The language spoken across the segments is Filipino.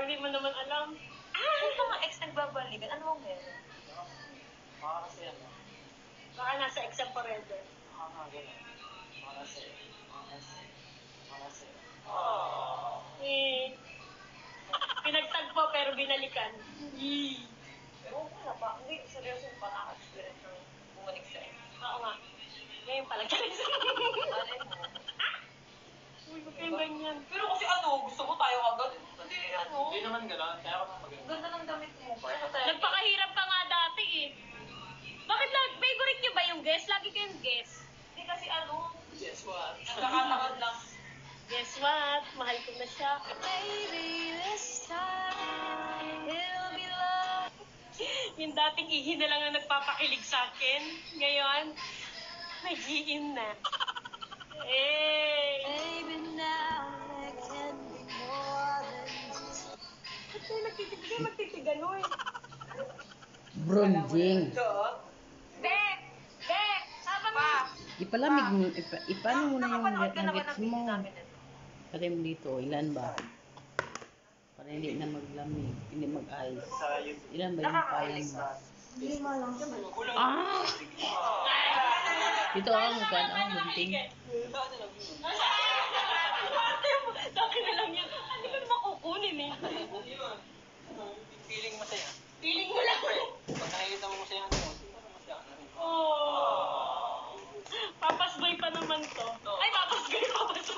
Parang di mo naman alam. Kung mga ex nagbabalikan, ano ang meron? Baka kasi ano. Baka nasa exam forever. Baka nga gano'n. Baka kasi. Pinagtagpo pero binalikan. Ewan ko na pa. Hindi, seryoso pa nakaka-experience ng bumalik sa'yo. Oo nga. Ngayon pala, Charis. Malay mo. Uy, huwag kayong ganyan. Pero kasi ano, gusto mo tayo agad. Hindi ano. Hindi naman gano'n. Kaya ako nang Ang maganda. ganda ng damit mo. Paano tayo? Nagpakahirap ka nga dati eh. Bakit favorite niyo ba yung guest? Lagi kayong guest. Hindi kasi ano, Guess what? nagkakatakad lang. Guess what? Mahal ko na siya. Maybe this time it'll be love. Yung dating ihi na lang ang nagpapakilig sa akin. Ngayon, nag-iin na. Eh. Maybe now there can be more than just Ba't kayo magtitiganoy? Bronjing. Be! Be! Habang Pa! Ipalamig mo, ipano mo na yung Nakapanood ka na ba nuggets ng video mo. namin ito? Pati mo dito, ilan ba? Para hindi na maglamig, hindi mag-ice. Sa YouTube. Ilan ba yung payang mo? Kulang. Ah! Dito ang kan, ang gunting. Daki na lang yan. Hindi ko naman kukunin eh. Feeling masaya. Feeling mo lang. Pag nakikita mo masaya ano, masaya ka na rin. Oh. Papasboy pa naman to. Ay, papasboy.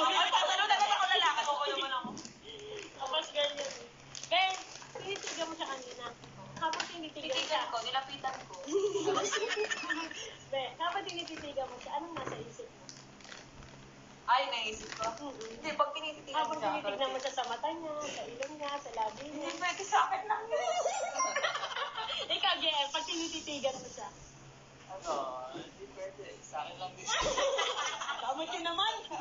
Ay, tatanong na ako lalaki. Oo naman ako. Papasboy yan. Ben, tinitigan mo siya kanina. Habang tinitigan Titigan ko, nilapitan ko. Ben, habang tinititigan mo siya, anong nasa isip mo? Ay, naisip ko. Hindi, pag tinitigan Habang siya, tinitignan mo siya sa mata niya, sa ilong niya, sa labi niya. hindi pwede sa akin lang yun. Ikaw, JM, pag tinititigan mo siya. Ano, hindi pwede. Sa akin lang din. Tama siya naman.